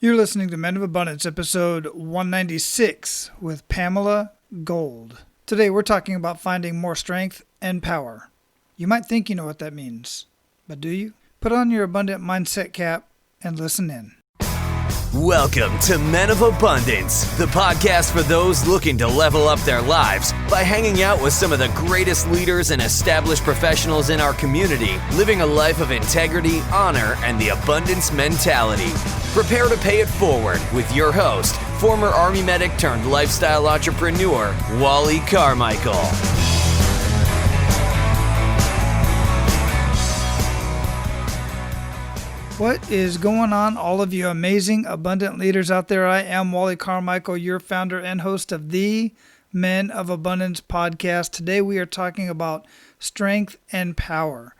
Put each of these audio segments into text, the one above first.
You're listening to Men of Abundance, episode 196 with Pamela Gold. Today we're talking about finding more strength and power. You might think you know what that means, but do you? Put on your abundant mindset cap and listen in. Welcome to Men of Abundance, the podcast for those looking to level up their lives by hanging out with some of the greatest leaders and established professionals in our community, living a life of integrity, honor, and the abundance mentality. Prepare to pay it forward with your host, former Army medic turned lifestyle entrepreneur, Wally Carmichael. What is going on, all of you amazing, abundant leaders out there? I am Wally Carmichael, your founder and host of the Men of Abundance podcast. Today we are talking about strength and power.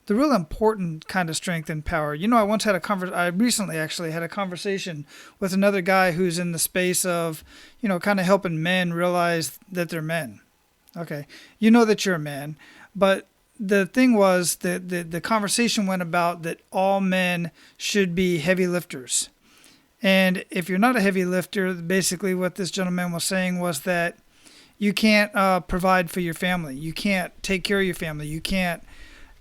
The real important kind of strength and power. You know, I recently actually had a conversation with another guy who's in the space of, kind of helping men realize that they're men. Okay, you know that you're a man, but the thing was that the conversation went about that all men should be heavy lifters. And if you're not a heavy lifter, basically what this gentleman was saying was that you can't provide for your family. You can't take care of your family. You can't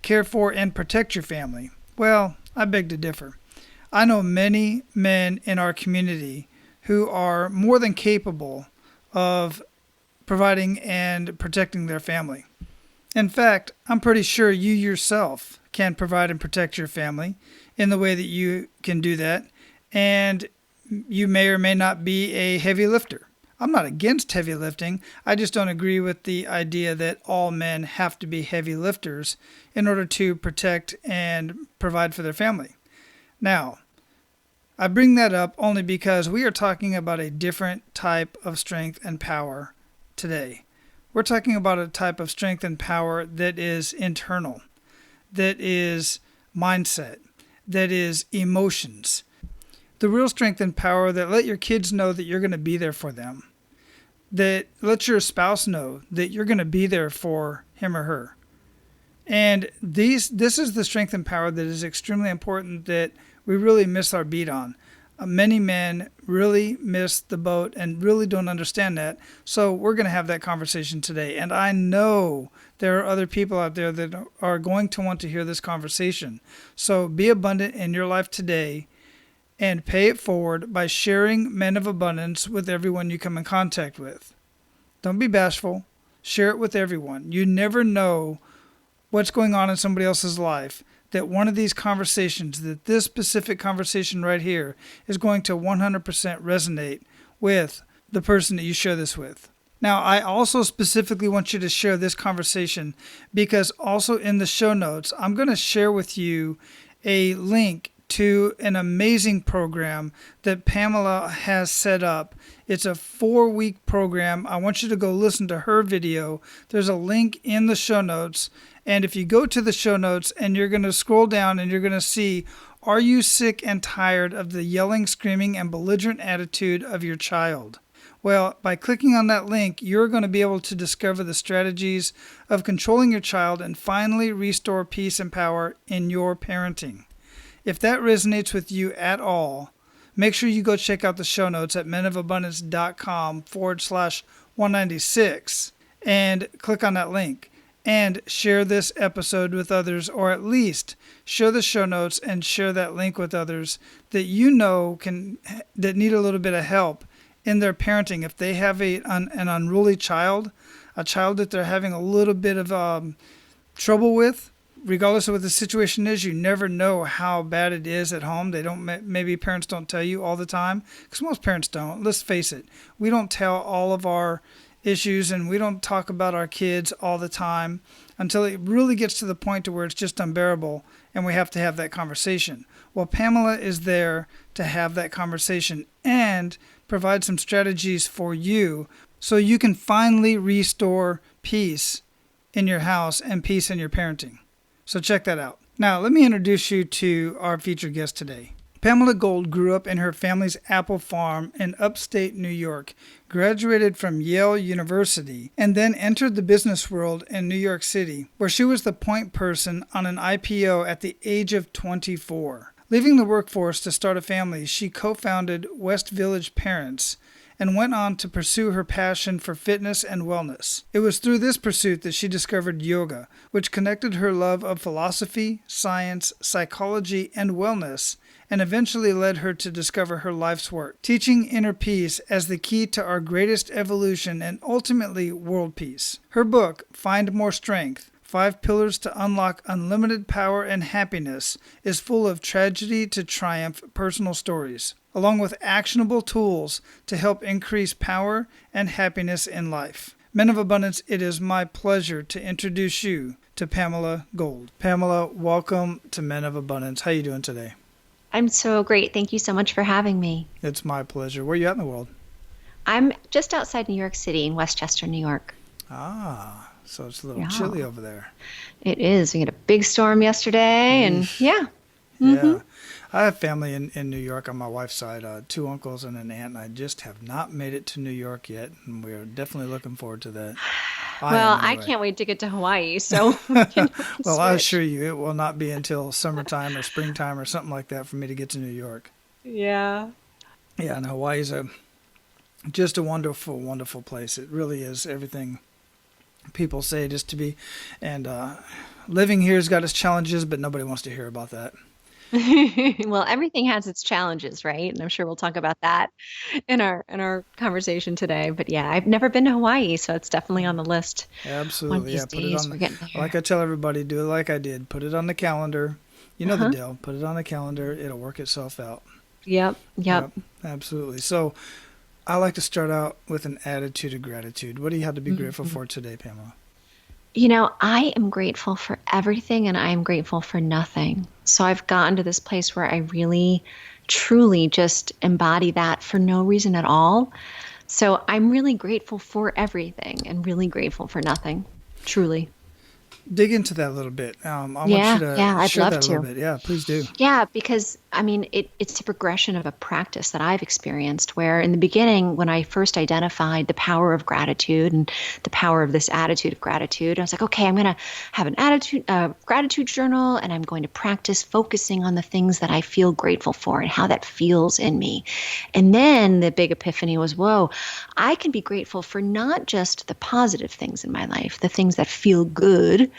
care for and protect your family. Well, I beg to differ. I know many men in our community who are more than capable of providing and protecting their family. In fact, I'm pretty sure you yourself can provide and protect your family in the way that you can do that, and you may or may not be a heavy lifter. I'm not against heavy lifting. I just don't agree with the idea that all men have to be heavy lifters in order to protect and provide for their family. Now, I bring that up only because we are talking about a different type of strength and power today. We're talking about a type of strength and power that is internal, that is mindset, that is emotions. The real strength and power that let your kids know that you're going to be there for them, that let your spouse know that you're going to be there for him or her. And this is the strength and power that is extremely important that we really miss our beat on. Many men really miss the boat and really don't understand that. So we're going to have that conversation today. And I know there are other people out there that are going to want to hear this conversation. So be abundant in your life today and pay it forward by sharing Men of Abundance with everyone you come in contact with. Don't be bashful. Share it with everyone. You never know what's going on in somebody else's life, that one of these conversations, that this specific conversation right here is going to 100% resonate with the person that you share this with. Now, I also specifically want you to share this conversation because also in the show notes, I'm going to share with you a link to an amazing program that Pamela has set up. It's a 4-week program. I want you to go listen to her video. There's a link in the show notes. And if you go to the show notes and you're going to scroll down and you're going to see, are you sick and tired of the yelling, screaming, and belligerent attitude of your child? Well, by clicking on that link, you're going to be able to discover the strategies of controlling your child and finally restore peace and power in your parenting. If that resonates with you at all, make sure you go check out the show notes at menofabundance.com/196 and click on that link. And share this episode with others, or at least share the show notes and share that link with others that you know that need a little bit of help in their parenting. If they have an unruly child, a child that they're having a little bit of trouble with, regardless of what the situation is, you never know how bad it is at home. Maybe parents don't tell you all the time, because most parents don't. Let's face it, we don't tell all of our issues and we don't talk about our kids all the time until it really gets to the point to where it's just unbearable and we have to have that conversation. Well, Pamela is there to have that conversation and provide some strategies for you so you can finally restore peace in your house and peace in your parenting. So check that out. Now, let me introduce you to our featured guest today. Pamela Gold grew up in her family's apple farm in upstate New York, graduated from Yale University, and then entered the business world in New York City, where she was the point person on an IPO at the age of 24. Leaving the workforce to start a family, she co-founded West Village Parents and went on to pursue her passion for fitness and wellness. It was through this pursuit that she discovered yoga, which connected her love of philosophy, science, psychology, and wellness, and eventually led her to discover her life's work, teaching inner peace as the key to our greatest evolution and ultimately world peace. Her book, Find More Strength: 5 Pillars to Unlock Unlimited Power and Happiness, is full of tragedy to triumph personal stories, along with actionable tools to help increase power and happiness in life. Men of Abundance, it is my pleasure to introduce you to Pamela Gold. Pamela, welcome to Men of Abundance. How are you doing today? I'm so great. Thank you so much for having me. It's my pleasure. Where are you at in the world? I'm just outside New York City in Westchester, New York. Ah, so it's a little chilly over there. It is. We had a big storm yesterday, and yeah. Mm-hmm. Yeah. I have family in New York on my wife's side, 2 uncles and an aunt, and I just have not made it to New York yet, and we're definitely looking forward to that. I can't wait to get to Hawaii, so well, I assure you, it will not be until summertime or springtime or something like that for me to get to New York. Yeah. Yeah, and Hawaii's just a wonderful, wonderful place. It really is everything people say it is to be, and living here has got its challenges, but nobody wants to hear about that. Well, everything has its challenges, right? And I'm sure we'll talk about that in our conversation today. But yeah, I've never been to Hawaii, so it's definitely on the list. Absolutely, yeah. Put it on. Like I tell everybody, do it like I did. Put it on the calendar. You know the deal. Put it on the calendar. It'll work itself out. Yep. Absolutely. So, I like to start out with an attitude of gratitude. What do you have to be grateful for today, Pamela? You know, I am grateful for everything and I am grateful for nothing. So I've gotten to this place where I really, truly just embody that for no reason at all. So I'm really grateful for everything and really grateful for nothing, truly. Dig into that a little bit. I want you to I'd share love that a to. little bit. Yeah, please do. Yeah, because I mean, it's a progression of a practice that I've experienced where in the beginning, when I first identified the power of gratitude and the power of this attitude of gratitude, I was like, okay, I'm going to have an gratitude journal, and I'm going to practice focusing on the things that I feel grateful for and how that feels in me. And then the big epiphany was, whoa, I can be grateful for not just the positive things in my life, the things that feel good.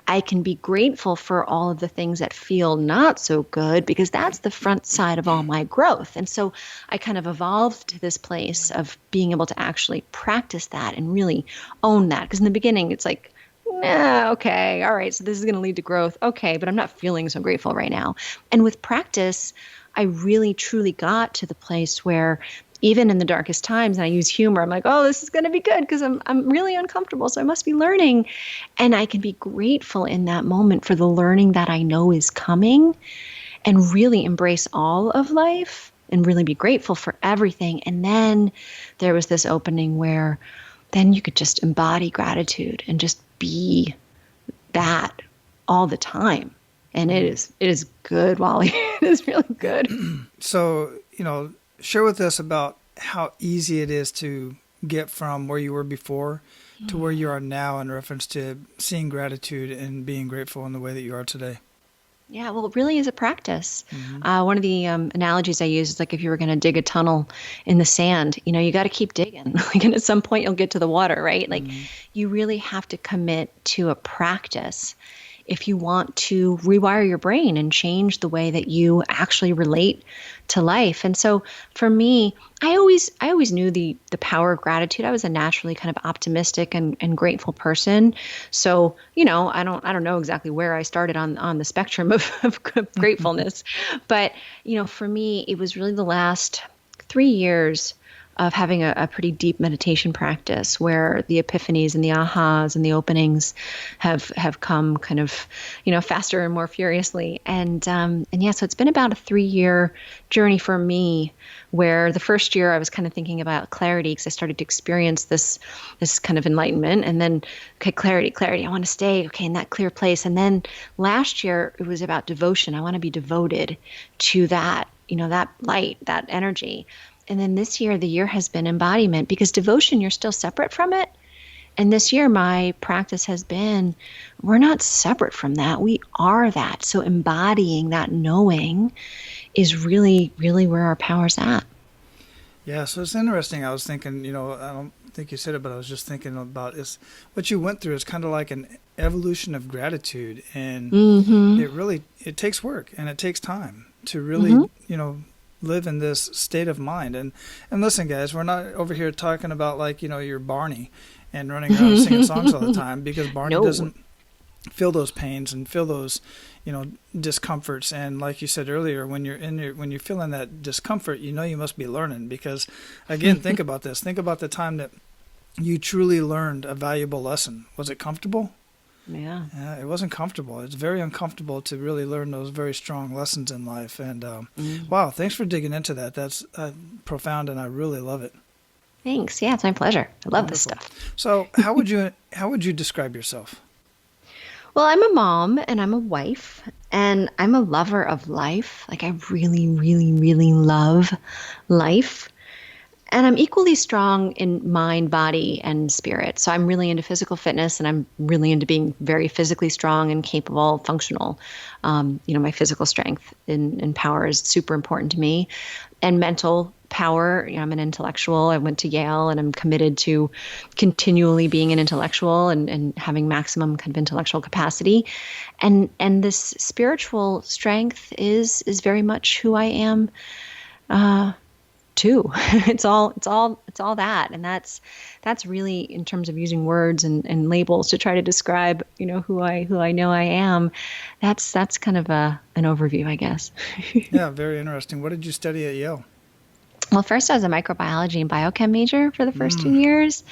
I can be grateful for all of the things that feel not so good, because that's the front side of all my growth. And so I kind of evolved to this place of being able to actually practice that and really own that. Because in the beginning, it's like, nah, okay, all right, so this is going to lead to growth. Okay, but I'm not feeling so grateful right now. And with practice, I really, truly got to the place where even in the darkest times, and I use humor, I'm like, oh, this is going to be good because I'm really uncomfortable, so I must be learning. And I can be grateful in that moment for the learning that I know is coming and really embrace all of life and really be grateful for everything. And then there was this opening where then you could just embody gratitude and just be that all the time. And it is good, Wally. It is really good. So, share with us about how easy it is to get from where you were before to where you are now in reference to seeing gratitude and being grateful in the way that you are today. Yeah, well, it really is a practice. One of the analogies I use is like if you were going to dig a tunnel in the sand, you got to keep digging. Like, and at some point you'll get to the water, right? Like you really have to commit to a practice if you want to rewire your brain and change the way that you actually relate to life. And so for me, I always knew the power of gratitude. I was a naturally kind of optimistic and grateful person. So, I don't know exactly where I started on the spectrum of gratefulness. But, for me, it was really the last 3 years of having a pretty deep meditation practice where the epiphanies and the ahas and the openings have come kind of, faster and more furiously. And yeah, so it's been about a 3-year journey for me, where the first year I was kind of thinking about clarity because I started to experience this kind of enlightenment, and then, okay, clarity, I want to stay, okay, in that clear place. And then last year it was about devotion. I want to be devoted to that, that light, that energy. And then this year, the year has been embodiment, because devotion, you're still separate from it. And this year, my practice has been, we're not separate from that. We are that. So embodying that knowing is really, really where our power's at. Yeah, so it's interesting. I was thinking, I don't think you said it, but I was just thinking about is what you went through is kind of like an evolution of gratitude, and it takes work and it takes time to really, live in this state of mind. And listen, guys, we're not over here talking about like, you're Barney and running around singing songs all the time, because Barney doesn't feel those pains and feel those, discomforts. And like you said earlier, when you're feeling that discomfort, you must be learning, because again, think about this. Think about the time that you truly learned a valuable lesson. Was it comfortable? Yeah. It wasn't comfortable. It's very uncomfortable to really learn those very strong lessons in life. And wow, thanks for digging into that. That's profound, and I really love it. Thanks. Yeah, it's my pleasure. I love this stuff. So how would you describe yourself? Well, I'm a mom and I'm a wife and I'm a lover of life. Like, I really, really, really love life. And I'm equally strong in mind, body, and spirit. So I'm really into physical fitness, and I'm really into being very physically strong and capable, functional. My physical strength and power is super important to me. And mental power, I'm an intellectual. I went to Yale, and I'm committed to continually being an intellectual and having maximum kind of intellectual capacity. And this spiritual strength is very much who I am too. It's all that. And that's really, in terms of using words and labels to try to describe, who I know I am. That's kind of an overview, I guess. Yeah, very interesting. What did you study at Yale? Well, first I was a microbiology and biochem major for the first 2 years.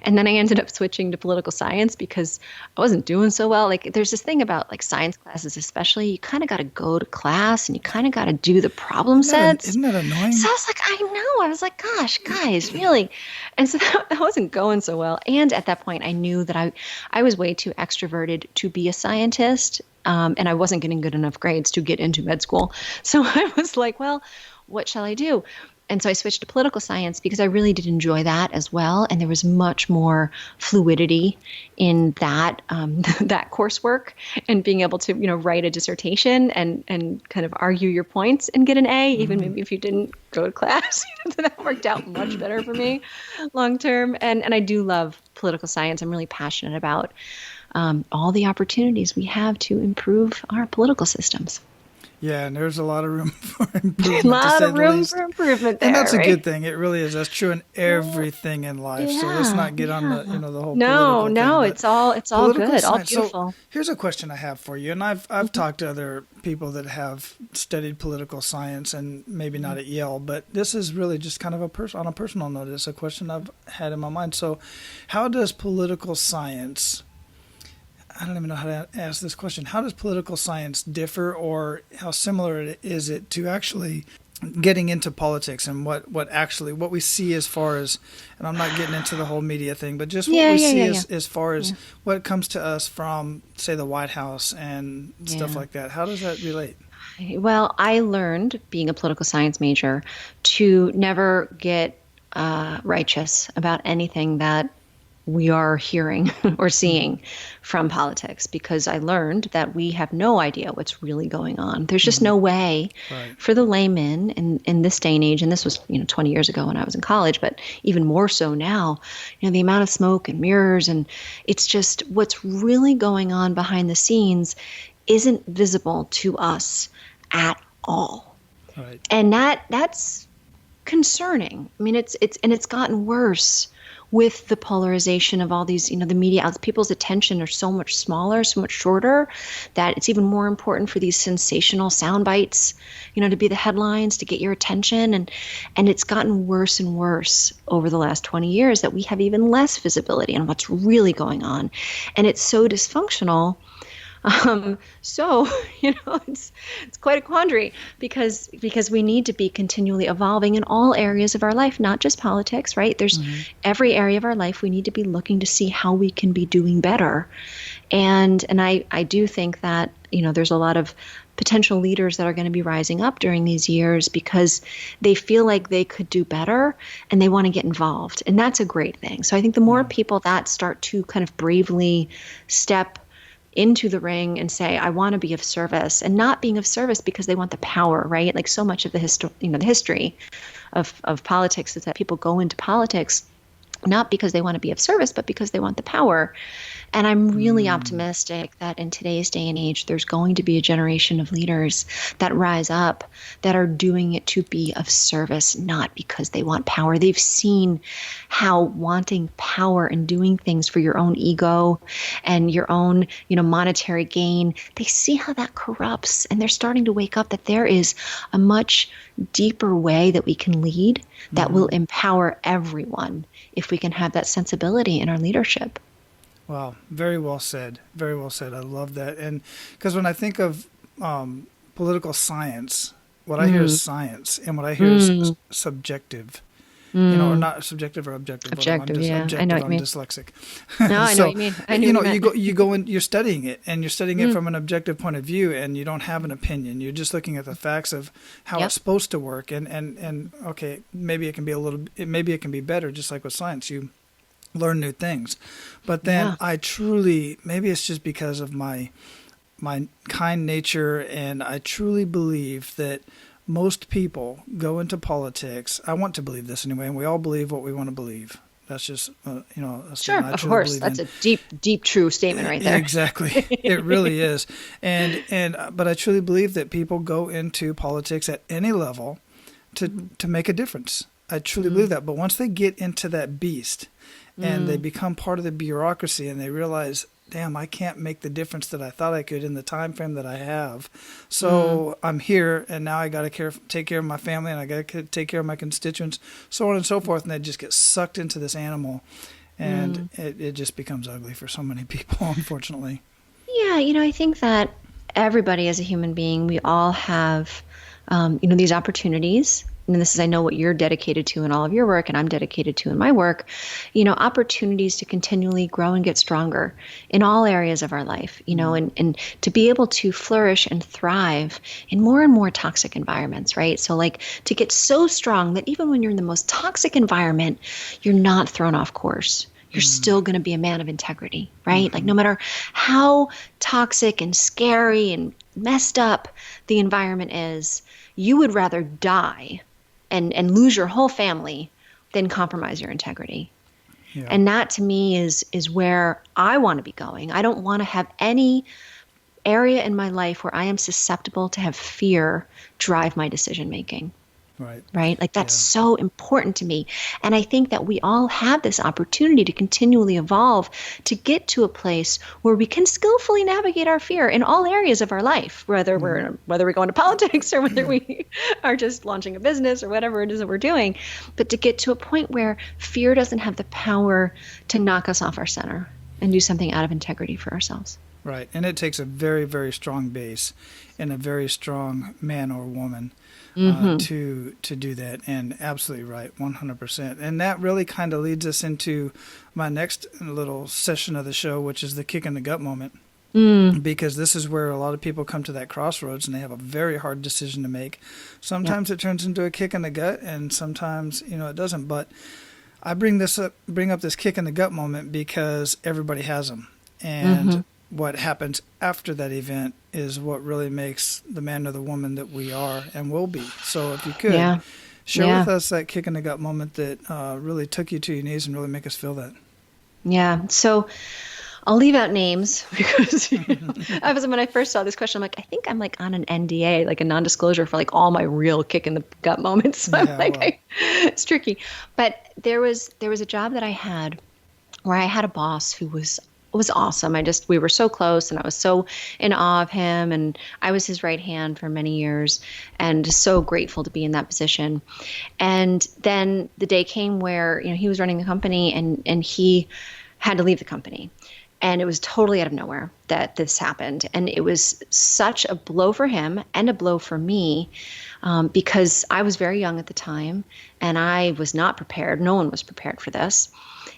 And then I ended up switching to political science because I wasn't doing so well. Like, there's this thing about like science classes, especially, you kind of got to go to class and you kind of got to do the problem sets. Isn't that annoying? So I was like, I know. I was like, gosh, guys, really? And so that wasn't going so well. And at that point, I knew that I was way too extroverted to be a scientist. And I wasn't getting good enough grades to get into med school. So I was like, well, what shall I do? And so I switched to political science because I really did enjoy that as well. And there was much more fluidity in that that coursework, and being able to, write a dissertation and kind of argue your points and get an A, even maybe if you didn't go to class. That worked out much better for me long term. And I do love political science. I'm really passionate about all the opportunities we have to improve our political systems. Yeah, and there's a lot of room for improvement. A lot of room for improvement there, and that's right? a good thing. It really is. That's true in everything in life. Yeah, so let's not get on the the whole. No, thing, it's all good, science. all beautiful. So here's a question I have for you, and I've talked to other people that have studied political science, and maybe not at Yale, but this is really just kind of on a personal note. It's a question I've had in my mind. So, how does political science? I don't even know how to ask this question. How does political science differ, or how similar is it to actually getting into politics, and what we see as far as, and I'm not getting into the whole media thing, but just what we see as far as what comes to us from, say, the White House and stuff like that. How does that relate? Well, I learned, being a political science major, to never get righteous about anything that we are hearing or seeing from politics, because I learned that we have no idea what's really going on. There's just no way for the layman in this day and age, and this was 20 years ago when I was in college, but even more so now, the amount of smoke and mirrors, and it's just what's really going on behind the scenes isn't visible to us at all. Right. And that's concerning. I mean, it's gotten worse with the polarization of all these, the media outlets. People's attention are so much smaller, so much shorter, that it's even more important for these sensational sound bites, to be the headlines, to get your attention. And it's gotten worse and worse over the last 20 years, that we have even less visibility on what's really going on. And it's so dysfunctional. So, it's quite a quandary, because we need to be continually evolving in all areas of our life, not just politics, right? There's every area of our life we need to be looking to see how we can be doing better. And I do think that, there's a lot of potential leaders that are going to be rising up during these years because they feel like they could do better and they want to get involved. And that's a great thing. So I think the more people that start to kind of bravely step into the ring and say, I want to be of service, and not being of service because they want the power, right? Like so much of the history of politics is that people go into politics not because they want to be of service, but because they want the power. And I'm really optimistic that in today's day and age, there's going to be a generation of leaders that rise up that are doing it to be of service, not because they want power. They've seen how wanting power and doing things for your own ego and your own, monetary gain, they see how that corrupts, and they're starting to wake up that there is a much deeper way that we can lead that will empower everyone if we can have that sensibility in our leadership. Wow, very well said. Very well said. I love that. And because when I think of political science, what I hear is science, and what I hear is subjective. Or not subjective or objective. Objective, Objective, I know what you mean. I'm dyslexic. No, I know what you mean. I know what you meant. You go in, you're studying it, and you're studying it from an objective point of view, and you don't have an opinion. You're just looking at the facts of how it's supposed to work, and okay, maybe it can be better, just like with science. You learn new things, but then I truly, maybe it's just because of my kind nature, and I truly believe that most people go into politics. I want to believe this anyway, and we all believe what we want to believe. That's just, sure, of course. That's a deep, true statement right there. Exactly. It really is. But I truly believe that people go into politics at any level to make a difference. I truly believe that. But once they get into that beast and they become part of the bureaucracy and they realize, damn, I can't make the difference that I thought I could in the time frame that I have. So I'm here, and now I got to take care of my family, and I got to take care of my constituents, so on and so forth. And they just get sucked into this animal, and it just becomes ugly for so many people, unfortunately. Yeah, I think that everybody as a human being, we all have, these opportunities. And this is, I know what you're dedicated to in all of your work, and I'm dedicated to in my work, opportunities to continually grow and get stronger in all areas of our life, and to be able to flourish and thrive in more and more toxic environments, right? So like to get so strong that even when you're in the most toxic environment, you're not thrown off course. You're still going to be a man of integrity, right? Like no matter how toxic and scary and messed up the environment is, you would rather die and lose your whole family than compromise your integrity. Yeah. And that to me is where I want to be going. I don't want to have any area in my life where I am susceptible to have fear drive my decision making. Right? Like that's so important to me. And I think that we all have this opportunity to continually evolve to get to a place where we can skillfully navigate our fear in all areas of our life, whether we're going to politics or whether we are just launching a business or whatever it is that we're doing, but to get to a point where fear doesn't have the power to knock us off our center and do something out of integrity for ourselves. Right. And it takes a very, very strong base and a very strong man or woman to do that. And absolutely right, 100%. And that really kind of leads us into my next little session of the show, which is the kick in the gut moment. Because this is where a lot of people come to that crossroads and they have a very hard decision to make. Sometimes it turns into a kick in the gut, and sometimes, it doesn't. But I bring up this kick in the gut moment because everybody has them. And what happens after that event is what really makes the man or the woman that we are and will be. So if you could, share with us that kick in the gut moment that really took you to your knees and really make us feel that. Yeah. So I'll leave out names because when I first saw this question, I'm like, I think I'm like on an NDA, like a non-disclosure for like all my real kick in the gut moments. So I'm like, it's tricky. But there was a job that I had where I had a boss who was awesome. We were so close, and I was so in awe of him, and I was his right hand for many years, and just so grateful to be in that position. And then the day came where, he was running the company and he had to leave the company. And it was totally out of nowhere that this happened. And it was such a blow for him and a blow for me, because I was very young at the time and I was not prepared. No one was prepared for this.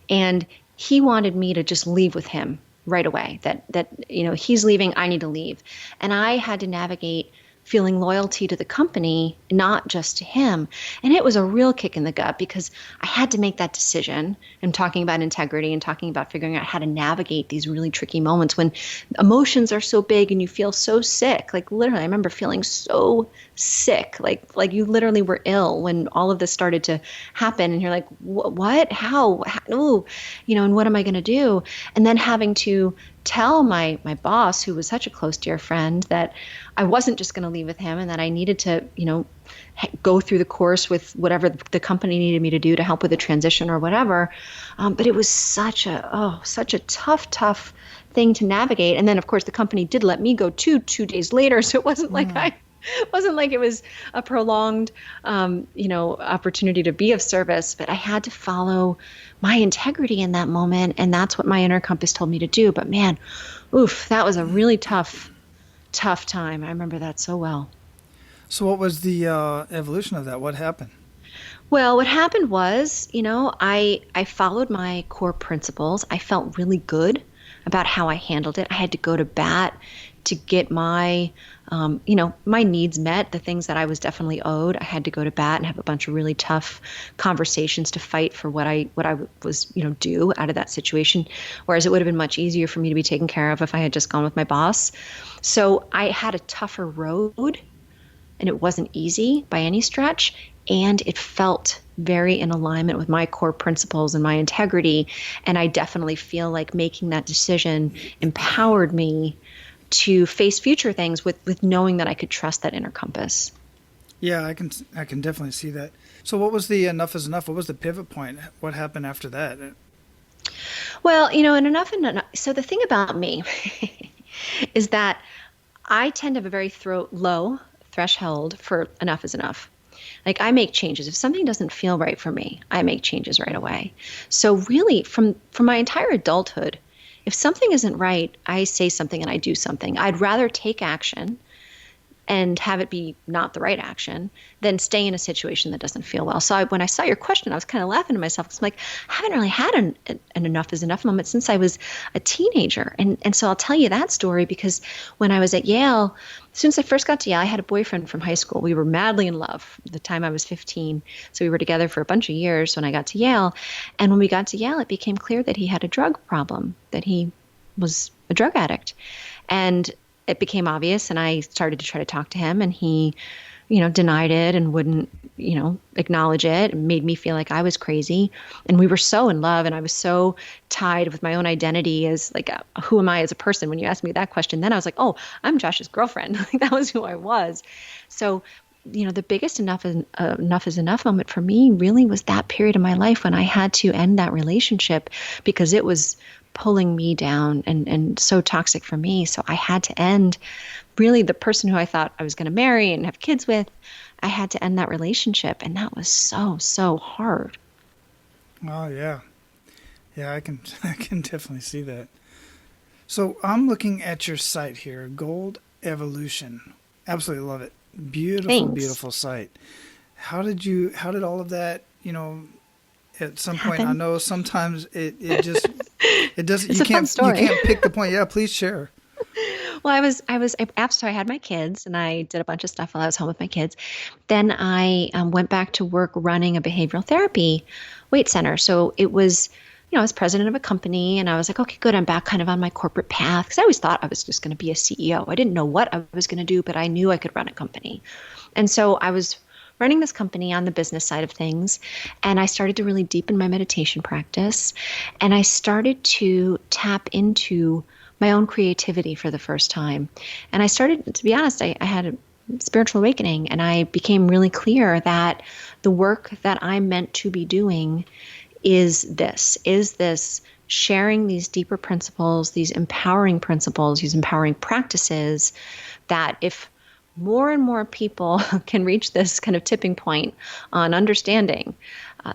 And he wanted me to just leave with him right away that he's leaving, I need to leave. And I had to navigate feeling loyalty to the company, not just to him. And it was a real kick in the gut because I had to make that decision. I'm talking about integrity and talking about figuring out how to navigate these really tricky moments when emotions are so big and you feel so sick. Like literally, I remember feeling so sick, like you literally were ill when all of this started to happen. And you're like, what? How? Ooh, and what am I going to do? And then having to tell my boss, who was such a close dear friend, that I wasn't just going to leave with him and that I needed to, go through the course with whatever the company needed me to do to help with the transition or whatever. But it was such a tough thing to navigate. And then of course the company did let me go 2 days later. So it wasn't like it was a prolonged, opportunity to be of service, but I had to follow my integrity in that moment. And that's what my inner compass told me to do. But man, that was a really tough time. I remember that so well. So what was the evolution of that? What happened? Well, what happened was, I followed my core principles. I felt really good about how I handled it. I had to go to bat to get my needs met, the things that I was definitely owed. I had to go to bat and have a bunch of really tough conversations to fight for what I was, due out of that situation. Whereas it would have been much easier for me to be taken care of if I had just gone with my boss. So I had a tougher road, and it wasn't easy by any stretch. And it felt very in alignment with my core principles and my integrity. And I definitely feel like making that decision empowered me to face future things with knowing that I could trust that inner compass. Yeah, I can definitely see that. So what was the enough is enough? What was the pivot point? What happened after that? Well, and enough. So the thing about me is that I tend to have a very low threshold for enough is enough. Like I make changes. If something doesn't feel right for me, I make changes right away. So really from my entire adulthood, if something isn't right, I say something and I do something. I'd rather take action and have it be not the right action than stay in a situation that doesn't feel well. So when I saw your question, I was kind of laughing to myself because I'm like, I haven't really had an enough is enough moment since I was a teenager. And so I'll tell you that story because when I was at Yale, as soon as I first got to Yale, I had a boyfriend from high school. We were madly in love the time I was 15. So we were together for a bunch of years when I got to Yale. And when we got to Yale, it became clear that he had a drug problem, that he was a drug addict. And it became obvious, and I started to try to talk to him, and he, denied it and wouldn't, acknowledge it, and made me feel like I was crazy. And we were so in love, and I was so tied with my own identity as like, who am I as a person? When you asked me that question, then I was like, oh, I'm Josh's girlfriend. Like that was who I was. So, the biggest enough is enough moment for me really was that period of my life when I had to end that relationship because it was pulling me down and so toxic for me. So I had to end really the person who I thought I was going to marry and have kids with. I had to end that relationship. And that was so hard. Oh, yeah. Yeah, I can definitely see that. So I'm looking at your site here, Gold Evolution. Absolutely love it. Beautiful, Thanks. Beautiful site. How did all of that, at some point, Happen? I know sometimes it doesn't, It's you a fun can't story. pick the point. Yeah, please share. Well, so I had my kids and I did a bunch of stuff while I was home with my kids. Then I went back to work running a behavioral therapy weight center. So it was, I was president of a company and I was like, okay, good. I'm back kind of on my corporate path. Cause I always thought I was just going to be a CEO. I didn't know what I was going to do, but I knew I could run a company. And so I was running this company on the business side of things. And I started to really deepen my meditation practice. And I started to tap into my own creativity for the first time. And I started, to be honest, I had a spiritual awakening and I became really clear that the work that I'm meant to be doing is this sharing these deeper principles, these empowering practices that if more and more people can reach this kind of tipping point on understanding,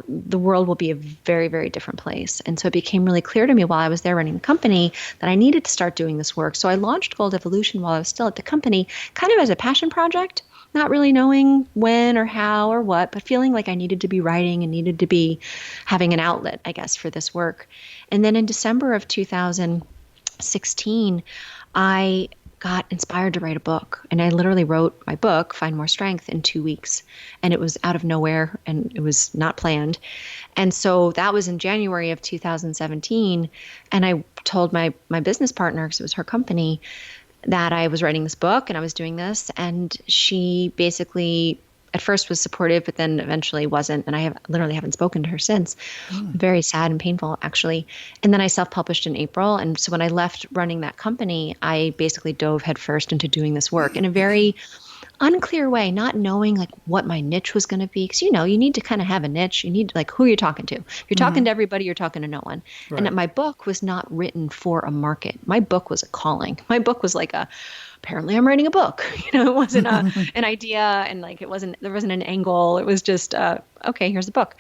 the world will be a very, very different place. And so it became really clear to me while I was there running the company that I needed to start doing this work. So I launched Gold Evolution while I was still at the company, kind of as a passion project, not really knowing when or how or what, but feeling like I needed to be writing and needed to be having an outlet, I guess, for this work. And then in December of 2015, 16, I got inspired to write a book. And I literally wrote my book, Find More Strength, in 2 weeks. And it was out of nowhere and it was not planned. And so that was in January of 2017. And I told my business partner, because it was her company, that I was writing this book and I was doing this. And she basically at first was supportive, but then eventually wasn't. And I literally haven't spoken to her since. Very sad and painful, actually. And then I self-published in April. And so when I left running that company, I basically dove headfirst into doing this work in a very unclear way, not knowing like what my niche was going to be. Because, you need to kind of have a niche. You need like who you're talking to. If you're talking to everybody, you're talking to no one. Right. And my book was not written for a market. My book was a calling. My book was like apparently I'm writing a book. It wasn't an idea, and like there wasn't an angle. It was just, okay, here's the book.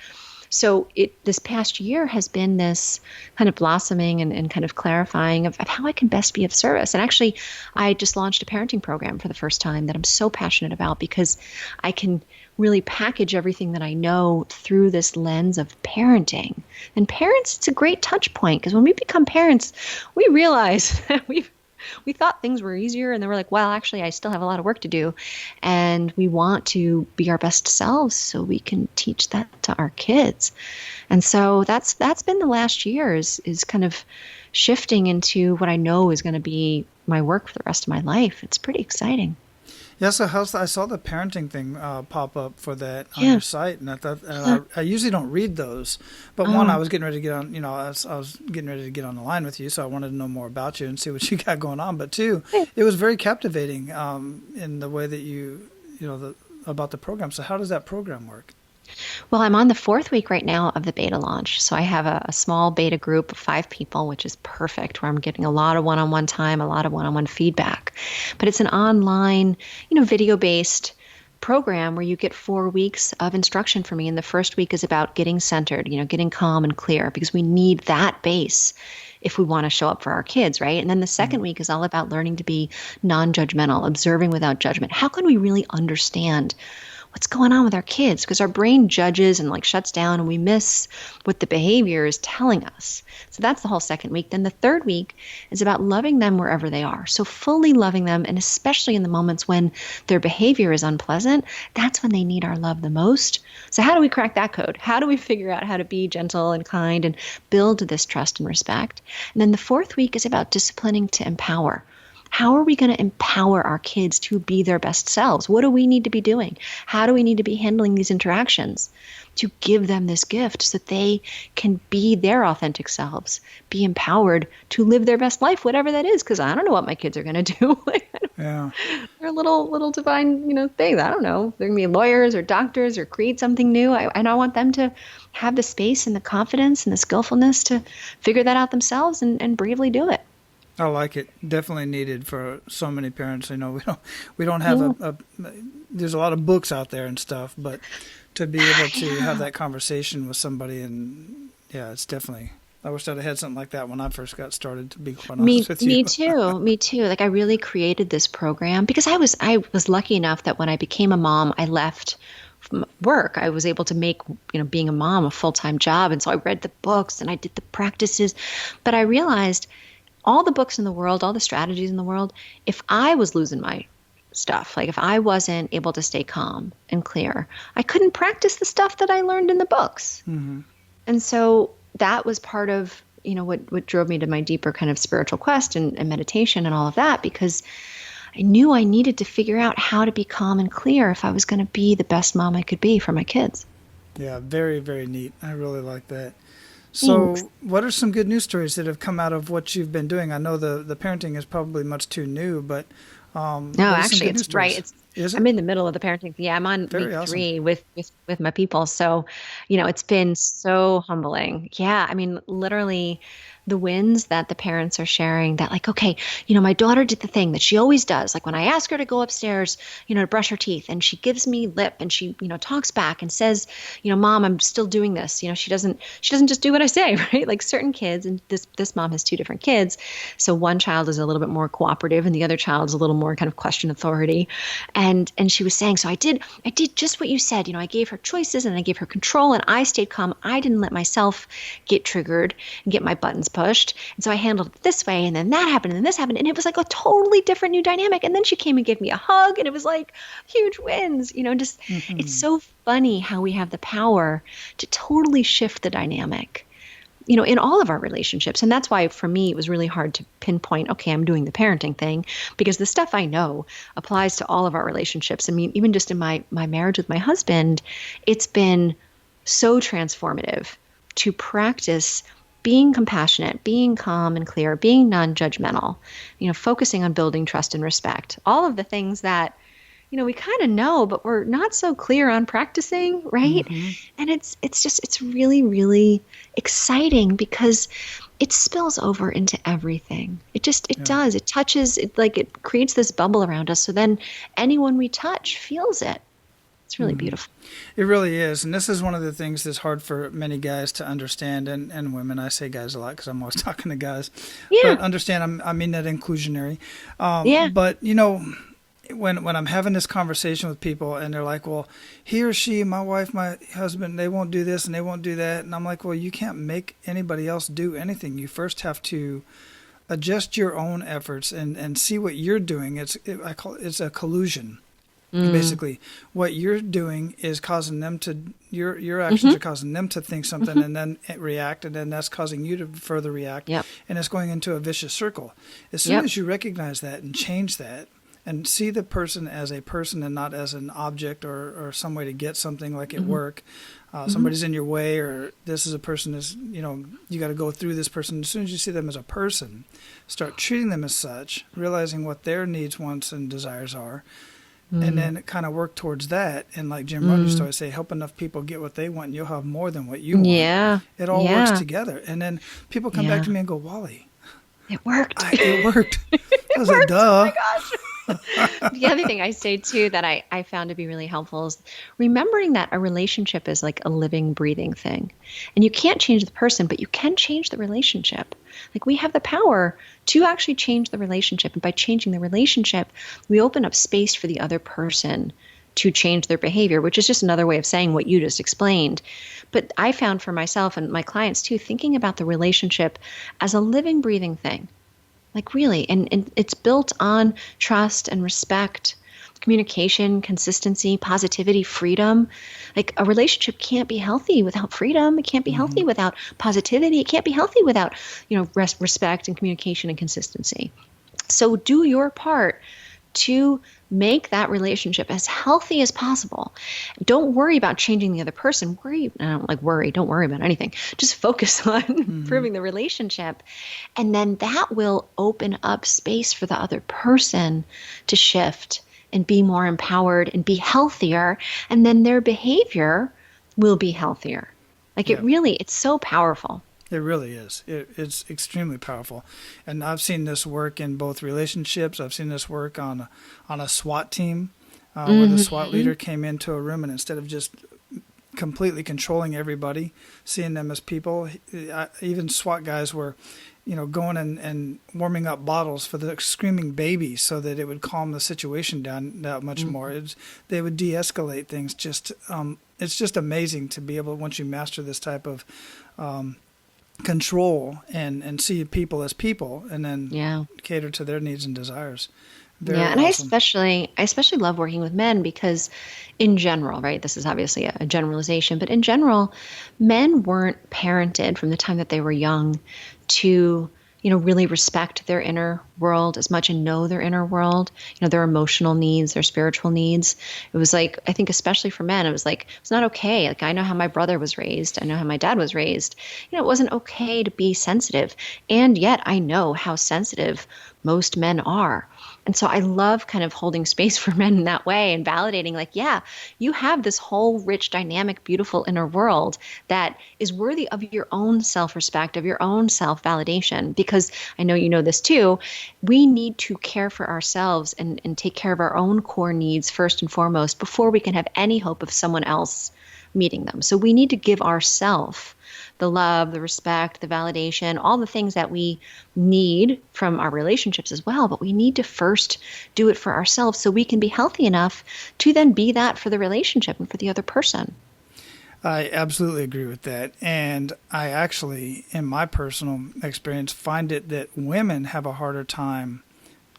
So this past year has been this kind of blossoming and kind of clarifying of how I can best be of service. And actually, I just launched a parenting program for the first time that I'm so passionate about, because I can really package everything that I know through this lens of parenting. And parents, it's a great touch point, because when we become parents, we realize that we thought things were easier, and then we're like, well, actually, I still have a lot of work to do. And we want to be our best selves so we can teach that to our kids. And so that's been the last year is kind of shifting into what I know is going to be my work for the rest of my life. It's pretty exciting. Yeah, so I saw the parenting thing pop up for that on your site, and I thought I usually don't read those, but one, I was getting ready to get on, I was getting ready to get on the line with you, so I wanted to know more about you and see what you got going on. But two, it was very captivating in the way that about the program. So how does that program work? Well, I'm on the 4th week right now of the beta launch. So I have a small beta group of 5 people, which is perfect, where I'm getting a lot of one-on-one time, a lot of one-on-one feedback. But it's an online, video-based program where you get 4 weeks of instruction from me. And the first week is about getting centered, getting calm and clear, because we need that base if we want to show up for our kids, right? And then the second week is all about learning to be non-judgmental, observing without judgment. How can we really understand what's going on with our kids? Because our brain judges and like shuts down, and we miss what the behavior is telling us. So that's the whole second week. Then the third week is about loving them wherever they are. So fully loving them, and especially in the moments when their behavior is unpleasant, that's when they need our love the most. So how do we crack that code? How do we figure out how to be gentle and kind and build this trust and respect? And then the fourth week is about disciplining to empower. How are we going to empower our kids to be their best selves? What do we need to be doing? How do we need to be handling these interactions to give them this gift so that they can be their authentic selves, be empowered to live their best life, whatever that is? Because I don't know what my kids are going to do. They're little divine, things. I don't know. They're going to be lawyers or doctors or create something new. And I want them to have the space and the confidence and the skillfulness to figure that out themselves and bravely do it. I like it. Definitely needed for so many parents. We don't have there's a lot of books out there and stuff, but to be able to have that conversation with somebody, and it's definitely, I wish I'd have had something like that when I first got started, to be quite honest with you. Me too. Like I really created this program because I was lucky enough that when I became a mom, I left work. I was able to make, being a mom a full-time job. And so I read the books and I did the practices, but I realized all the books in the world, all the strategies in the world, if I was losing my stuff, like if I wasn't able to stay calm and clear, I couldn't practice the stuff that I learned in the books. Mm-hmm. And so that was part of, what drove me to my deeper kind of spiritual quest and meditation and all of that, because I knew I needed to figure out how to be calm and clear if I was going to be the best mom I could be for my kids. Yeah, very, very neat. I really like that. So what are some good news stories that have come out of what you've been doing? I know the parenting is probably much too new, but no, actually it's right. I'm in the middle of the parenting. Yeah, I'm on week 3 with my people. So, it's been so humbling. Yeah, I mean, literally the wins that the parents are sharing, that like, okay, my daughter did the thing that she always does. Like when I ask her to go upstairs, to brush her teeth, and she gives me lip and she, talks back and says, Mom, I'm still doing this. She doesn't just do what I say, right? Like certain kids, and this mom has 2 different kids. So one child is a little bit more cooperative and the other child is a little more kind of question authority. And she was saying, so I did just what you said. I gave her choices and I gave her control and I stayed calm. I didn't let myself get triggered and get my buttons pushed. pushed. And so I handled it this way, and then that happened, and then this happened. And it was like a totally different new dynamic. And then she came and gave me a hug, and it was like huge wins, just it's so funny how we have the power to totally shift the dynamic, in all of our relationships. And that's why for me, it was really hard to pinpoint, okay, I'm doing the parenting thing, because the stuff I know applies to all of our relationships. I mean, even just in my marriage with my husband, it's been so transformative to practice being compassionate, being calm and clear, being non-judgmental, focusing on building trust and respect, all of the things that we kind of know, but we're not so clear on practicing, right? And it's really, really exciting because it spills over into everything. It does. It touches, it creates this bubble around us. So then anyone we touch feels it. It's really beautiful. It really is. And this is one of the things that's hard for many guys to understand, and women. I say guys a lot because I'm always talking to guys. Yeah. But understand, I mean that inclusionary. Yeah. But, when I'm having this conversation with people and they're like, well, he or she, my wife, my husband, they won't do this and they won't do that. And I'm like, well, you can't make anybody else do anything. You first have to adjust your own efforts and see what you're doing. I call it's a collusion. Basically, what you're doing is causing them to, your actions are causing them to think something and then react, and then that's causing you to further react. Yep. And it's going into a vicious circle. As soon as you recognize that and change that and see the person as a person and not as an object or some way to get something like at work, somebody's in your way, or this is a person is, you got to go through this person. As soon as you see them as a person, start treating them as such, realizing what their needs, wants, and desires are. And then kind of work towards that. And like Jim Rohn used to always say, help enough people get what they want, and you'll have more than what you want. Yeah. It all works together. And then people come back to me and go, Wally, it worked. It worked. That was worked. a duh. Oh my gosh. The other thing I say too that I found to be really helpful is remembering that a relationship is like a living, breathing thing. And you can't change the person, but you can change the relationship. Like we have the power to actually change the relationship. And by changing the relationship, we open up space for the other person to change their behavior, which is just another way of saying what you just explained. But I found for myself and my clients too, thinking about the relationship as a living, breathing thing. Like really, and it's built on trust and respect, communication, consistency, positivity, freedom. Like a relationship can't be healthy without freedom. It can't be healthy without positivity. It can't be healthy without, respect and communication and consistency. So do your part to make that relationship as healthy as possible. Don't worry about changing the other person. Don't worry about anything. Just focus on improving the relationship. And then that will open up space for the other person to shift and be more empowered and be healthier. And then their behavior will be healthier. It's so powerful. It really is. It's extremely powerful. And I've seen this work in both relationships. I've seen this work on a SWAT team where the SWAT leader came into a room, and instead of just completely controlling everybody, seeing them as people, even SWAT guys were, going and warming up bottles for the screaming babies so that it would calm the situation down that much more. They would de-escalate things. It's just amazing to be able, once you master this type of control and see people as people, and then cater to their needs and desires. Very and awesome. I especially love working with men because in general, right, this is obviously a generalization, but in general, men weren't parented from the time that they were young to really respect their inner world as much and know their inner world, their emotional needs, their spiritual needs. It was like, I think especially for men, it was like, it's not okay. Like I know how my brother was raised. I know how my dad was raised. It wasn't okay to be sensitive. And yet I know how sensitive most men are. And so I love kind of holding space for men in that way and validating like, yeah, you have this whole rich, dynamic, beautiful inner world that is worthy of your own self-respect, of your own self-validation. Because I know you know this too, we need to care for ourselves and take care of our own core needs first and foremost before we can have any hope of someone else meeting them. So we need to give ourselves the love, the respect, the validation, all the things that we need from our relationships as well. But we need to first do it for ourselves so we can be healthy enough to then be that for the relationship and for the other person. I absolutely agree with that. And I actually, in my personal experience, find it that women have a harder time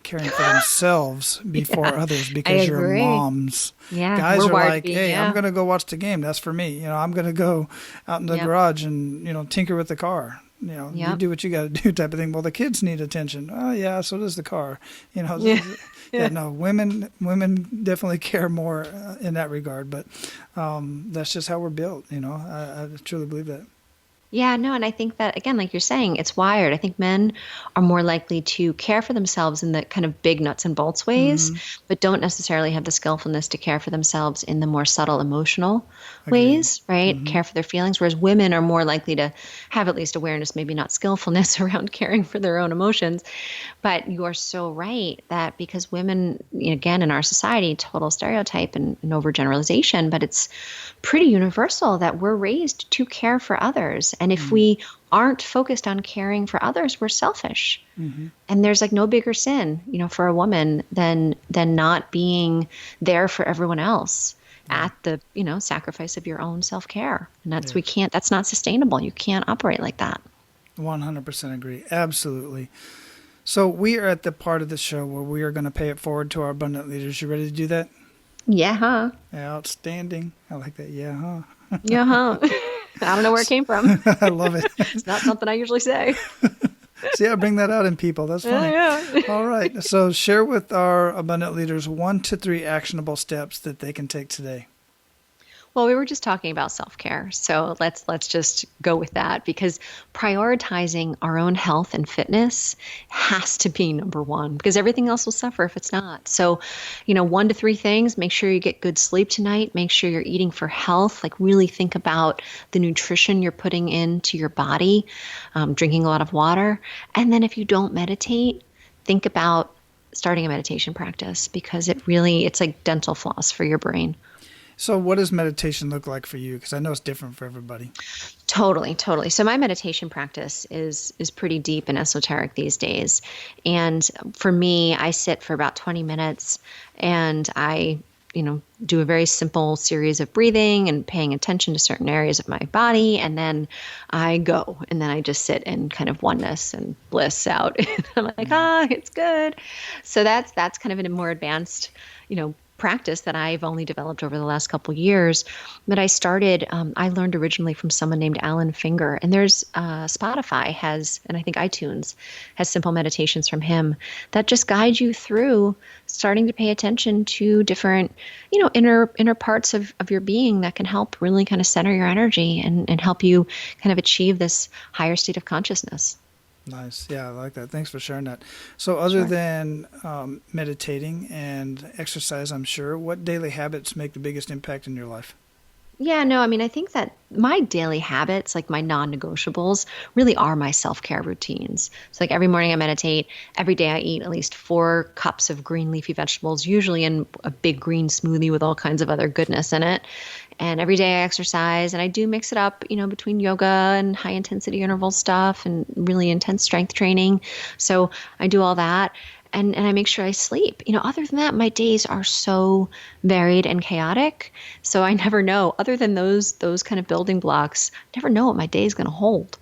caring for themselves before others I because you're agree. moms. Yeah, Guys we're are wired to like, be, hey, I'm yeah. going to go watch the game. That's for me. I'm going to go out in the Yep. garage and, tinker with the car. You Yep. do what you got to do type of thing. Well, the kids need attention. Oh, yeah, so does the car. Yeah. No, women definitely care more in that regard. But that's just how we're built. I truly believe that. Yeah, no, and I think that, again, like you're saying, it's wired. I think men are more likely to care for themselves in the kind of big nuts and bolts ways, but don't necessarily have the skillfulness to care for themselves in the more subtle emotional Agreed. ways, right? Care for their feelings, whereas women are more likely to have at least awareness, maybe not skillfulness around caring for their own emotions. But you are so right that because women, again, in our society, total stereotype and overgeneralization, but it's pretty universal that we're raised to care for others. And if we aren't focused on caring for others, we're selfish. And there's like no bigger sin, for a woman than not being there for everyone else at the, sacrifice of your own self-care. And that's not sustainable. You can't operate like that. 100% agree. Absolutely. So we are at the part of the show where we are going to pay it forward to our abundant leaders. You ready to do that? Yeah, huh? Outstanding. I like that. Yeah, huh? Yeah, huh? I don't know where it came from. I love it. It's not something I usually say. See, I bring that out in people. That's funny. Yeah. All right. So share with our abundant leaders 1 to 3 actionable steps that they can take today. Well, we were just talking about self-care, so let's just go with that, because prioritizing our own health and fitness has to be number one, because everything else will suffer if it's not. So, 1 to 3 things: make sure you get good sleep tonight, make sure you're eating for health, like really think about the nutrition you're putting into your body, drinking a lot of water. And then if you don't meditate, think about starting a meditation practice, because it's like dental floss for your brain. So what does meditation look like for you? Because I know it's different for everybody. Totally. So my meditation practice is pretty deep and esoteric these days. And for me, I sit for about 20 minutes and I, do a very simple series of breathing and paying attention to certain areas of my body. And then I go, and then I just sit in kind of oneness and bliss out. And I'm like, it's good. So that's kind of a more advanced, practice that I've only developed over the last couple years. But I learned originally from someone named Alan Finger, and there's Spotify has, and I think iTunes has simple meditations from him that just guide you through starting to pay attention to different, inner parts of your being that can help really kind of center your energy and help you kind of achieve this higher state of consciousness. Nice. Yeah, I like that. Thanks for sharing that. So other than meditating and exercise, I'm sure, what daily habits make the biggest impact in your life? Yeah, no, I think that my daily habits, like my non-negotiables, really are my self-care routines. So like every morning I meditate, every day I eat at least 4 cups of green leafy vegetables, usually in a big green smoothie with all kinds of other goodness in it. And every day I exercise, and I do mix it up, between yoga and high intensity interval stuff and really intense strength training. So I do all that. And I make sure I sleep. Other than that, my days are so varied and chaotic. So I never know, other than those kind of building blocks, I never know what my day is going to hold.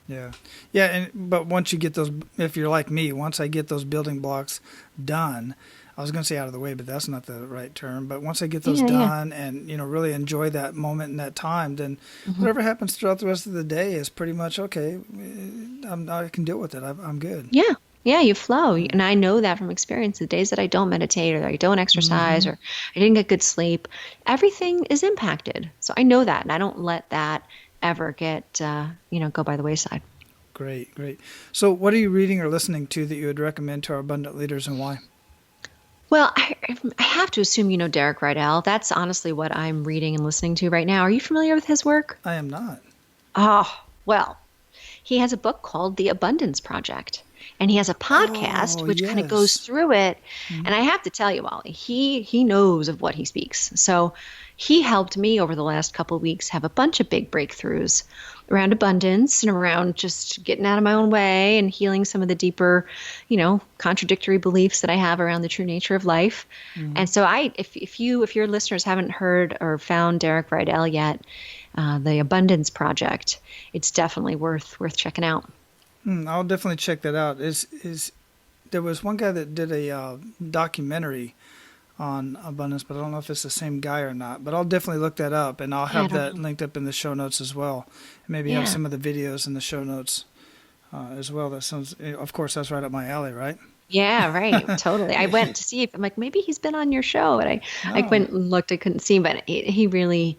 Yeah. Yeah. But once you get those, if you're like me, once I get those building blocks done, I was going to say out of the way, but that's not the right term. But once I get those done and, really enjoy that moment and that time, then whatever happens throughout the rest of the day is pretty much okay. I can deal with it. I'm good. Yeah. Yeah, you flow. And I know that from experience. The days that I don't meditate or that I don't exercise or I didn't get good sleep, everything is impacted. So I know that, and I don't let that ever get, go by the wayside. Great. So what are you reading or listening to that you would recommend to our abundant leaders, and why? Well, I have to assume you know Derek Rydell. That's honestly what I'm reading and listening to right now. Are you familiar with his work? I am not. Oh, well, he has a book called The Abundance Project. And he has a podcast which kind of goes through it. And I have to tell you, Wally, he knows of what he speaks. So he helped me over the last couple of weeks have a bunch of big breakthroughs around abundance and around just getting out of my own way and healing some of the deeper, contradictory beliefs that I have around the true nature of life. And so if your listeners haven't heard or found Derek Rydell yet, the Abundance Project. It's definitely worth checking out. I'll definitely check that out. There was one guy that did a documentary on abundance, but I don't know if it's the same guy or not. But I'll definitely look that up, and I'll have that linked up in the show notes as well. And maybe have some of the videos in the show notes as well. That sounds, of course, that's right up my alley, right? Yeah, right. Totally. I went to see if I'm like, maybe he's been on your show. And I went and looked, I couldn't see him, but he really,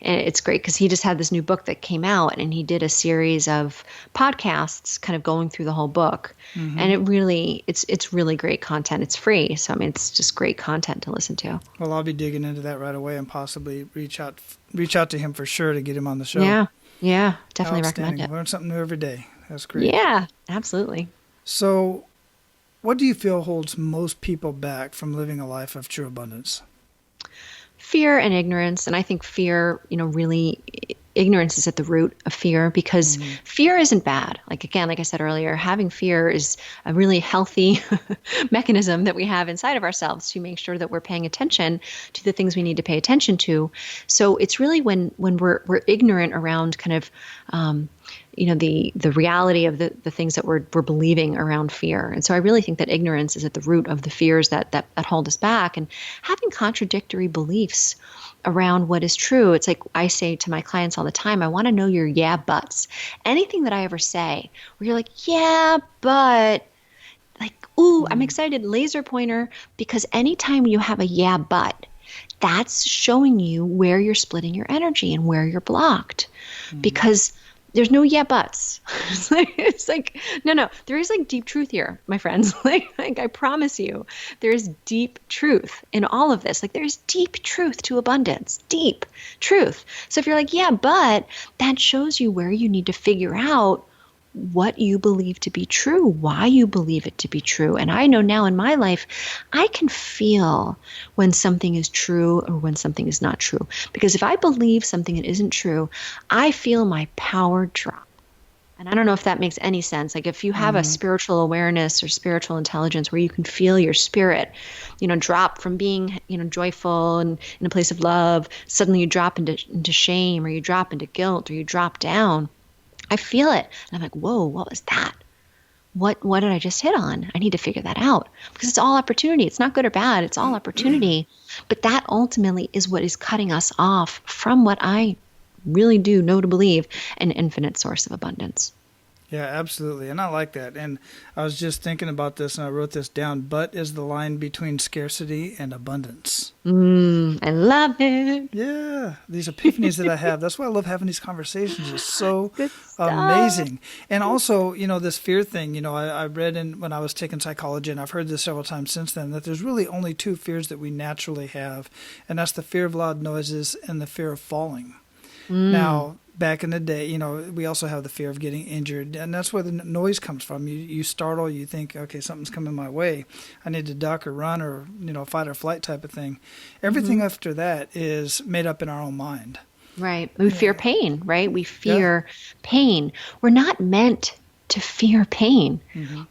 and it's great because he just had this new book that came out and he did a series of podcasts kind of going through the whole book. Mm-hmm. And it's really great content. It's free. So, I mean, it's just great content to listen to. Well, I'll be digging into that right away and possibly reach out to him for sure to get him on the show. Yeah. Definitely recommend it. Learn something new every day. That's great. Yeah, absolutely. So, what do you feel holds most people back from living a life of true abundance? Fear and ignorance. And I think fear, really, ignorance is at the root of fear because fear isn't bad. Like I said earlier, having fear is a really healthy mechanism that we have inside of ourselves to make sure that we're paying attention to the things we need to pay attention to. So it's really when we're ignorant around kind of, the reality of the things that we're believing around fear. And so I really think that ignorance is at the root of the fears that hold us back, and having contradictory beliefs around what is true. It's like I say to my clients all the time, I want to know your yeah buts. Anything that I ever say where you're like, yeah, but like, ooh, I'm excited, laser pointer, because anytime you have a yeah, but, that's showing you where you're splitting your energy and where you're blocked. Because there's no yeah buts. It's like no. There is like deep truth here, my friends. Like I promise you, there is deep truth in all of this. Like there's deep truth to abundance, deep truth. So if you're like, yeah, but that shows you where you need to figure out what you believe to be true, why you believe it to be true. And I know now in my life, I can feel when something is true or when something is not true. Because if I believe something that isn't true, I feel my power drop. And I don't know if that makes any sense. Like if you have a spiritual awareness or spiritual intelligence where you can feel your spirit, drop from being, joyful and in a place of love, suddenly you drop into shame, or you drop into guilt, or you drop down. I feel it. And I'm like, whoa, what was that? What did I just hit on? I need to figure that out, because it's all opportunity. It's not good or bad. It's all opportunity. But that ultimately is what is cutting us off from what I really do know to believe, an infinite source of abundance. Yeah, absolutely. And I like that. And I was just thinking about this and I wrote this down. But is the line between scarcity and abundance. I love it. Yeah. These epiphanies that I have. That's why I love having these conversations. It's so amazing. And also, this fear thing, I read when I was taking psychology, and I've heard this several times since then, that there's really only two fears that we naturally have. And that's the fear of loud noises and the fear of falling. Now, back in the day, we also have the fear of getting injured, and that's where the noise comes from. You startle, you think, okay, something's coming my way. I need to duck or run or, fight or flight type of thing. Everything after that is made up in our own mind. Right. We fear pain, right? We fear pain. We're not meant to fear pain.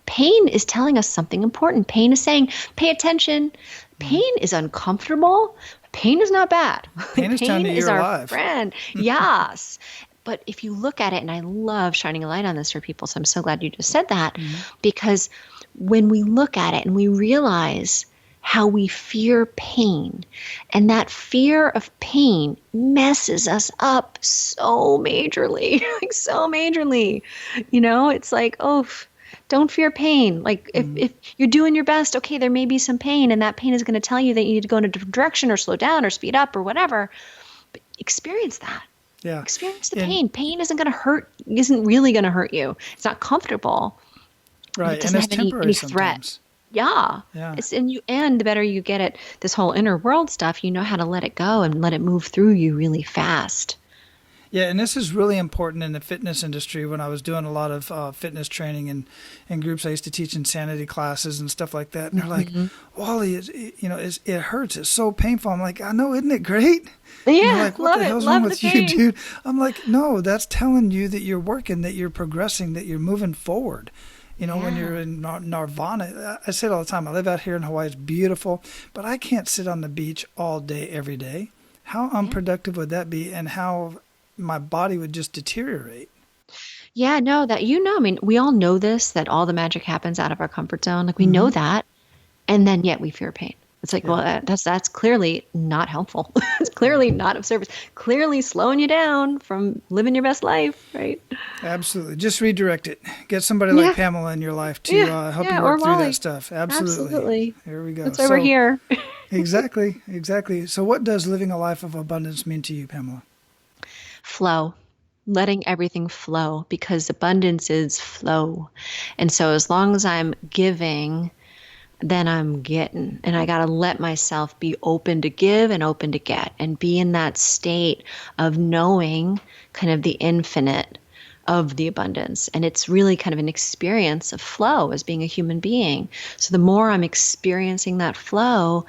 Pain is telling us something important. Pain is saying, pay attention. Pain is uncomfortable. Pain is not bad. Pain is telling you you're our alive. Friend. Yes. But if you look at it, and I love shining a light on this for people, so I'm so glad you just said that, because when we look at it and we realize how we fear pain, and that fear of pain messes us up so majorly, like so majorly, it's like, oh, don't fear pain. Like if you're doing your best, okay, there may be some pain, and that pain is going to tell you that you need to go in a different direction or slow down or speed up or whatever. But experience that. Yeah. Experience the pain. Pain isn't really going to hurt you. It's not comfortable. Right. It doesn't and it's have temporary any sometimes. threat. Yeah. And the better you get at this whole inner world stuff, you know how to let it go and let it move through you really fast. Yeah, and this is really important in the fitness industry. When I was doing a lot of fitness training in groups, I used to teach insanity classes and stuff like that. And they're like, Wally, it hurts. It's so painful. I'm like, I know, isn't it great? Yeah, like, what the hell's wrong with you, dude? I'm like, no, that's telling you that you're working, that you're progressing, that you're moving forward. When you're in nirvana, I say it all the time. I live out here in Hawaii. It's beautiful, but I can't sit on the beach all day, every day. How unproductive would that be? And how my body would just deteriorate. Yeah, no, that I mean, we all know this, that all the magic happens out of our comfort zone. Like we know that, and then yet we fear pain. It's like, well, that's clearly not helpful. It's clearly not of service. Clearly slowing you down from living your best life, right? Absolutely. Just redirect it. Get somebody like Pamela in your life to help you work through that stuff. Absolutely. Here we go. That's why we're here. Exactly. So what does living a life of abundance mean to you, Pamela? Flow. Letting everything flow, because abundance is flow. And so as long as I'm giving, then I'm getting. And I got to let myself be open to give and open to get, and be in that state of knowing kind of the infinite of the abundance. And it's really kind of an experience of flow as being a human being. So the more I'm experiencing that flow,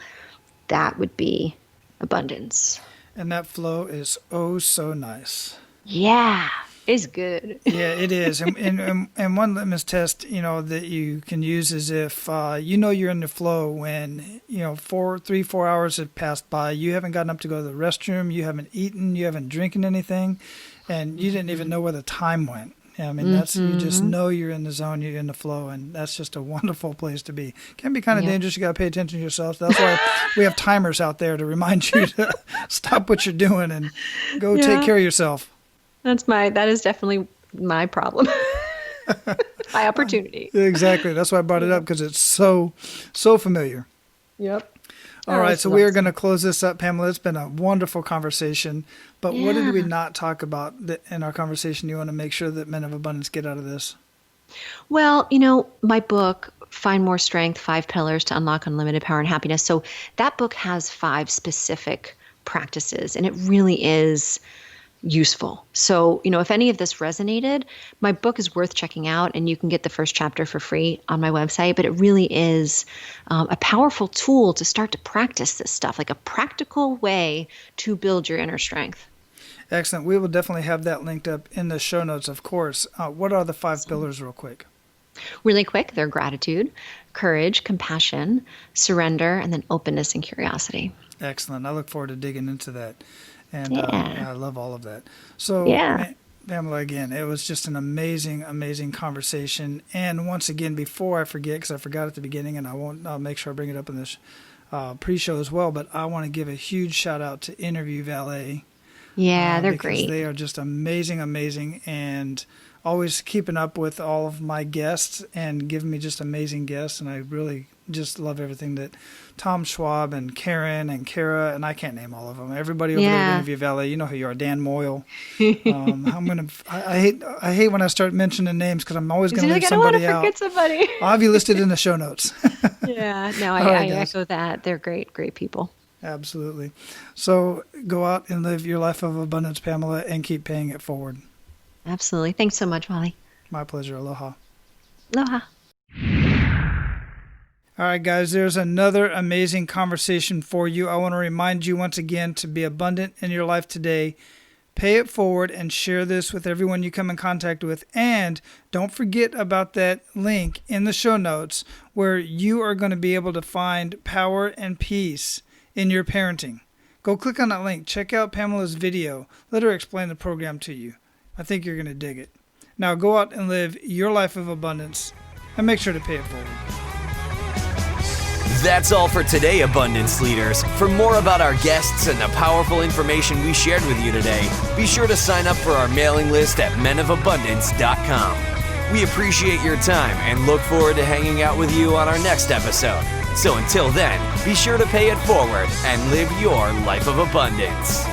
that would be abundance. And that flow is oh so nice. Yeah, it's good. Yeah, it is. And one litmus test, that you can use is if you're in the flow when 3-4 hours have passed by, you haven't gotten up to go to the restroom, you haven't eaten, you haven't drinking anything, and you didn't even know where the time went. I mean, that's you just know you're in the zone, you're in the flow, and that's just a wonderful place to be. Can be kind of dangerous. You got to pay attention to yourself. That's why we have timers out there to remind you to stop what you're doing and go take care of yourself. That is definitely my problem. My opportunity. Exactly. That's why I brought it up, because it's so familiar. Yep. All right. So we are going to close this up, Pamela. It's been a wonderful conversation, but what did we not talk about in our conversation you want to make sure that Men of Abundance get out of this? Well, my book, Find More Strength, 5 Pillars to Unlock Unlimited Power and Happiness. So that book has 5 specific practices, and it really is useful. So, if any of this resonated, my book is worth checking out, and you can get the first chapter for free on my website. But it really is a powerful tool to start to practice this stuff, like a practical way to build your inner strength. Excellent. We will definitely have that linked up in the show notes, of course. What are the 5 pillars, real quick? Really quick, they're gratitude, courage, compassion, surrender, and then openness and curiosity. Excellent. I look forward to digging into that. And I love all of that. So, Pamela, again, it was just an amazing, amazing conversation. And once again, before I forget, because I forgot at the beginning, and I'll make sure I bring it up in this pre-show as well, but I want to give a huge shout out to Interview Valet. Yeah, they're because great. They are just amazing, and always keeping up with all of my guests and giving me just amazing guests. And I really just love everything that Tom Schwab and Karen and Kara, and I can't name all of them. Everybody over there at Interview Valet, you know who you are, Dan Moyle. I hate when I start mentioning names, because I'm always going to leave somebody out. I don't want to forget somebody. I'll have you listed in the show notes. I echo that. They're great people. Absolutely. So go out and live your life of abundance, Pamela, and keep paying it forward. Absolutely. Thanks so much, Wally. My pleasure. Aloha. Aloha. All right, guys, there's another amazing conversation for you. I want to remind you once again to be abundant in your life today. Pay it forward and share this with everyone you come in contact with. And don't forget about that link in the show notes where you are going to be able to find power and peace in your parenting. Go click on that link. Check out Pamela's video. Let her explain the program to you. I think you're going to dig it. Now go out and live your life of abundance, and make sure to pay it forward. That's all for today, Abundance Leaders. For more about our guests and the powerful information we shared with you today, be sure to sign up for our mailing list at menofabundance.com. We appreciate your time and look forward to hanging out with you on our next episode. So until then, be sure to pay it forward and live your life of abundance.